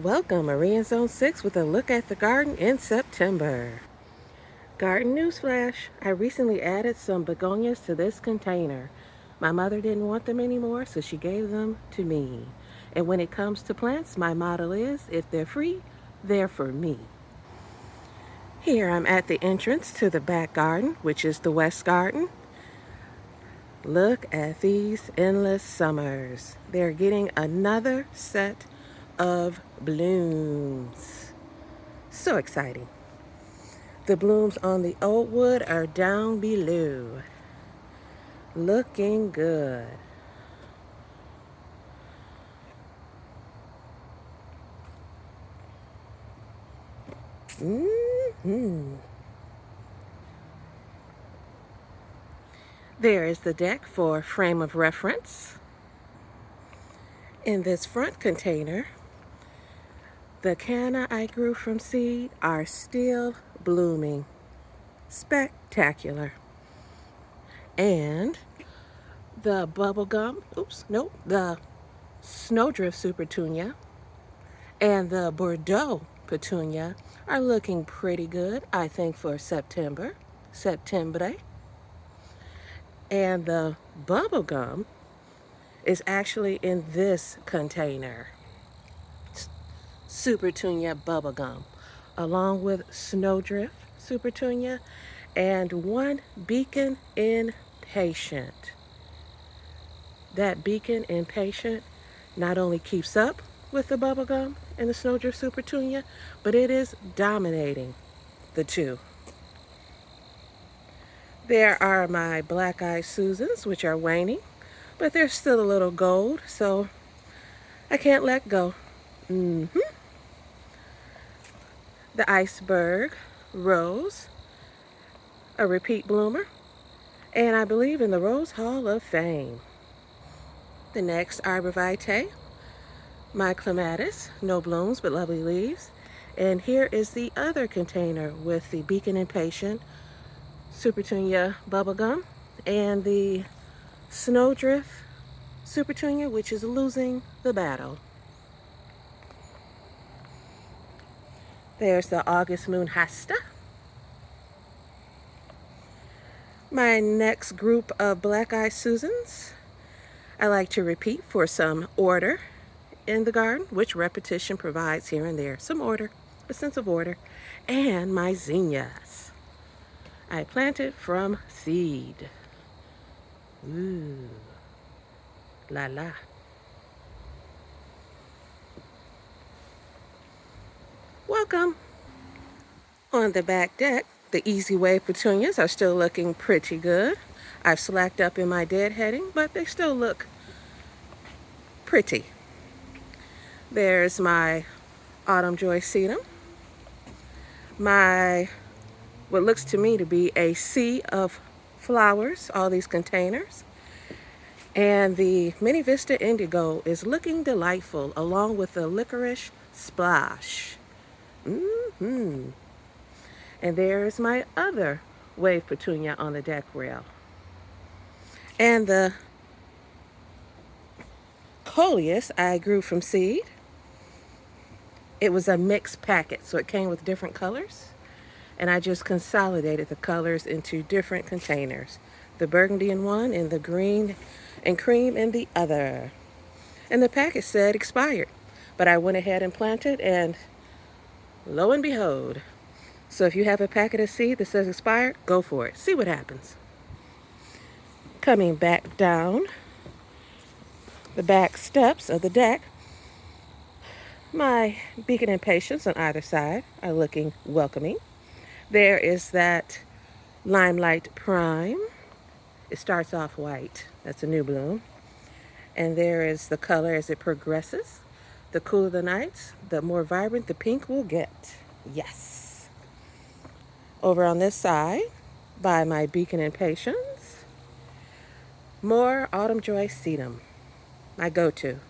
Welcome, Marie in Zone 6 with a look at the garden in September. Garden newsflash, I recently added some begonias to this container. My mother didn't want them anymore, so she gave them to me. And when it comes to plants, my motto is, if they're free, they're for me. Here I'm at the entrance to the back garden, which is the west garden. Look at these endless summers. They're getting another set of blooms. So exciting. The blooms on the old wood are down below. Looking good. There is the deck for frame of reference. In this front container, the canna I grew from seed are still blooming. Spectacular. And the bubblegum, the snowdrift super petunia and the Bordeaux petunia are looking pretty good, I think, for September. And the bubblegum is actually in this container. Super petunia bubblegum, along with snowdrift super petunia and one beacon impatient. That beacon impatient not only keeps up with the bubblegum and the snowdrift super petunia, but it is dominating the two. There are my black-eyed Susans, which are waning, but they're still a little gold, so I can't let go. The iceberg rose, a repeat bloomer, and I believe in the Rose Hall of Fame. The next arborvitae, my clematis, no blooms but lovely leaves. And here is the other container with the beacon impatient, super petunia bubblegum, and the snowdrift super petunia, which is losing the battle. There's the August moon hosta. My next group of black-eyed Susans, I like to repeat for some order in the garden, which repetition provides here and there. Some order, a sense of order. And my zinnias, I planted from seed. Ooh, la la. Welcome. On the back deck, the easy wave petunias are still looking pretty good. I've slacked up in my deadheading, but they still look pretty. There's my autumn joy sedum. My, what looks to me to be a sea of flowers, all these containers. And the Mini Vista Indigo is looking delightful, along with the licorice splash. And there's my other wave petunia on the deck rail. And the coleus I grew from seed. It was a mixed packet, so it came with different colors. And I just consolidated the colors into different containers. The burgundy in one and the green and cream in the other. And the packet said expired, but I went ahead and planted, and lo and behold. So if you have a packet of seed that says expired, go for it. See what happens. Coming back down the back steps of the deck, my beacon impatiens on either side are looking welcoming. There is that Limelight Prime. It starts off white. That's a new bloom. And there is the color as it progresses. The cooler the nights, the more vibrant the pink will get. Yes. Over on this side, by my beacon impatiens, more Autumn Joy Sedum, my go-to.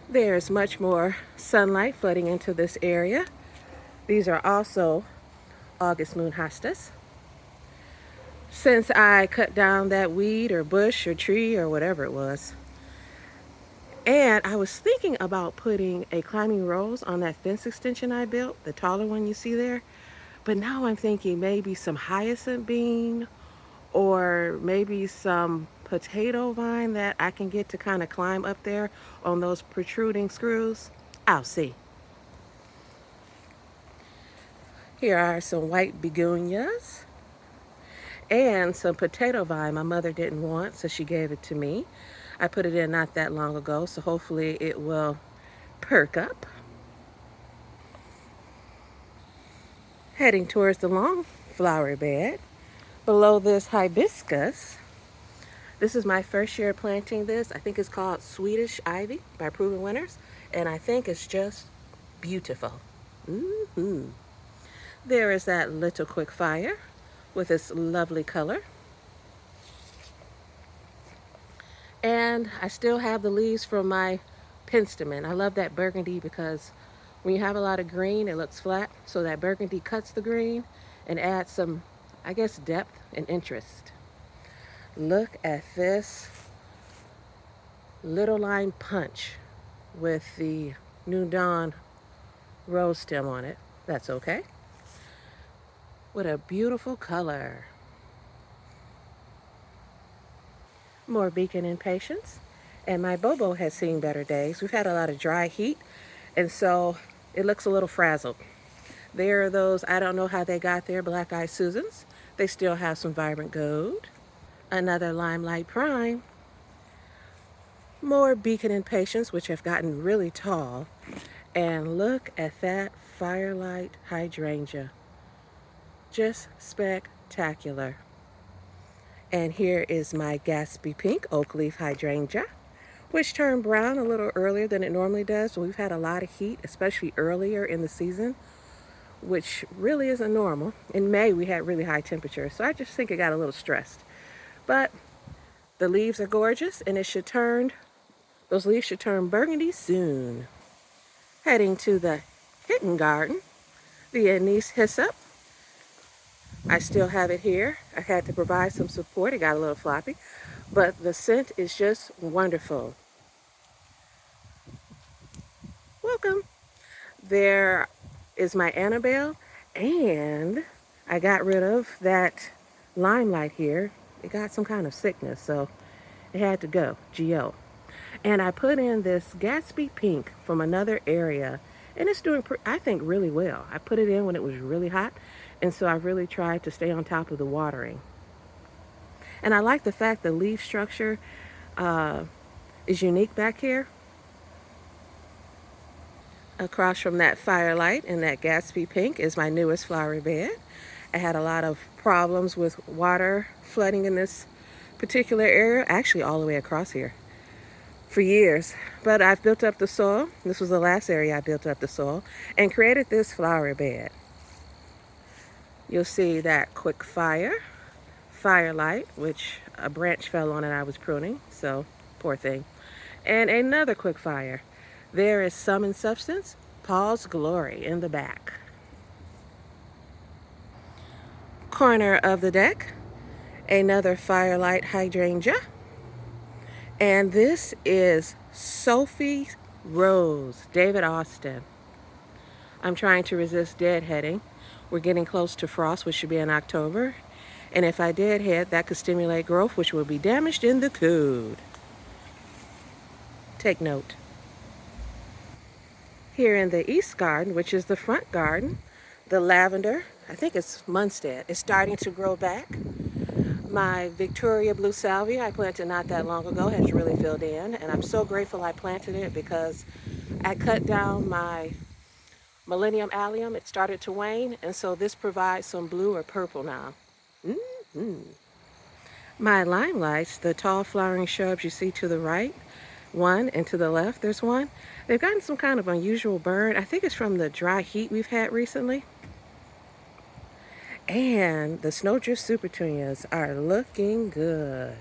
There's much more sunlight flooding into this area. These are also August moon hostas. Since I cut down that weed or bush or tree or whatever it was, And I was thinking about putting a climbing rose on that fence extension I built, the taller one you see there. But now I'm thinking maybe some hyacinth bean or maybe some potato vine that I can get to kind of climb up there on those protruding screws. I'll see. Here are some white begonias and some potato vine my mother didn't want, so she gave it to me. I put it in not that long ago, so hopefully it will perk up. Heading towards the long flower bed. Below this hibiscus, this is my first year planting this. I think it's called Swedish Ivy by Proven Winners, and I think it's just beautiful. Mm-hmm. There is that little quick fire with its lovely color. And I still have the leaves from my penstemon. I love that burgundy because when you have a lot of green, it looks flat. So that burgundy cuts the green and adds some, I guess, depth and interest. Look at this little line punch with the New Dawn rose stem on it. That's okay. What a beautiful color. More beacon impatiens. And my Bobo has seen better days. We've had a lot of dry heat, and so it looks a little frazzled. There are those, I don't know how they got there, black-eyed Susans. They still have some vibrant gold. Another limelight prime. More beacon impatiens, which have gotten really tall. And look at that firelight hydrangea. Just spectacular. And here is my Gatsby Pink Oak Leaf Hydrangea, which turned brown a little earlier than it normally does. We've had a lot of heat, especially earlier in the season, which really isn't normal. In May, we had really high temperatures, so I just think it got a little stressed. But the leaves are gorgeous, and those leaves should turn burgundy soon. Heading to the Kitten garden, the anise hyssop. I still have it here. I had to provide some support. It got a little floppy, but the scent is just wonderful. Welcome. There is my Annabelle, and I got rid of that limelight here. It got some kind of sickness, so it had to go, G.O. And I put in this Gatsby Pink from another area, and it's doing, I think, really well. I put it in when it was really hot, and so I really tried to stay on top of the watering. And I like the fact the leaf structure is unique back here. Across from that firelight and that Gatsby Pink is my newest flower bed. I had a lot of problems with water flooding in this particular area, actually all the way across here, for years. But I've built up the soil. This was the last area I built up the soil and created this flower bed. You'll see that quick firelight, which a branch fell on and I was pruning, so poor thing. And another quick fire. There is Sum and Substance, Paul's Glory in the back. Corner of the deck, another firelight hydrangea. And this is Sophie Rose, David Austin. I'm trying to resist deadheading. We're getting close to frost, which should be in October. And if I deadhead, that could stimulate growth, which will be damaged in the code. Take note. Here in the East Garden, which is the front garden, the lavender, I think it's Munstead, is starting to grow back. My Victoria Blue Salvia I planted not that long ago has really filled in, and I'm so grateful I planted it because I cut down my Millennium Allium. It started to wane, and so this provides some blue or purple now. Mm-hmm. My limelights, the tall flowering shrubs you see to the right, one, and to the left there's one. They've gotten some kind of unusual burn. I think it's from the dry heat we've had recently. And the Snowdrift Super Petunias are looking good.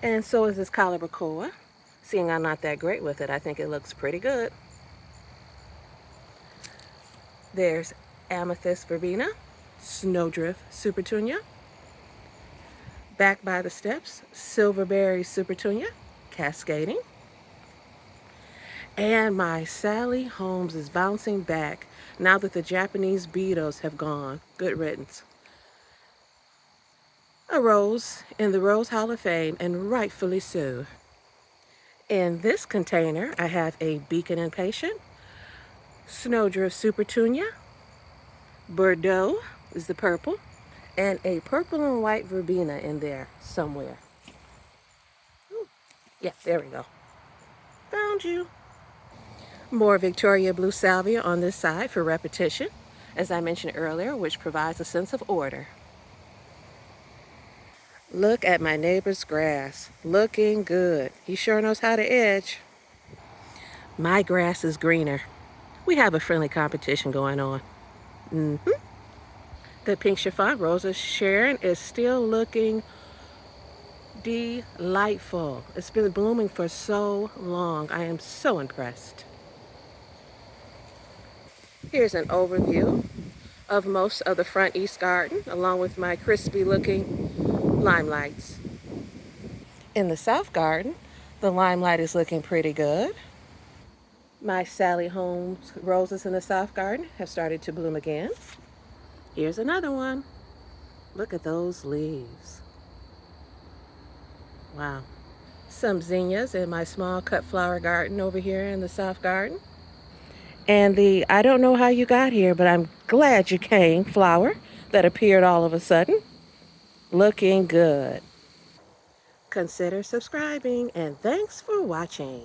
And so is this Calibrachoa. Seeing I'm not that great with it, I think it looks pretty good. There's Amethyst Verbena, Snowdrift Super Petunia, Back by the steps, Silverberry Supertunia, cascading. And my Sally Holmes is bouncing back now that the Japanese beetles have gone. Good riddance. A rose in the Rose Hall of Fame, and rightfully so. In this container, I have a Beacon Impatient, Snowdrift Supertunia, Bordeaux is the purple, and a purple and white verbena in there somewhere. Ooh, yeah, there we go. Found you. More Victoria Blue Salvia on this side for repetition, as I mentioned earlier, which provides a sense of order. Look at my neighbor's grass. Looking good. He sure knows how to edge. My grass is greener. We have a friendly competition going on. The pink chiffon Rose of Sharon is still looking delightful. It's been blooming for so long. I am so impressed. Here's an overview of most of the front east garden, along with my crispy looking limelights. In the south garden, the limelight is looking pretty good. My Sally Holmes roses in the south garden have started to bloom again. Here's another one. Look at those leaves. Wow. Some zinnias in my small cut flower garden over here in the south garden. And the I don't know how you got here, but I'm glad you came flower that appeared all of a sudden. Looking good. Consider subscribing, and thanks for watching.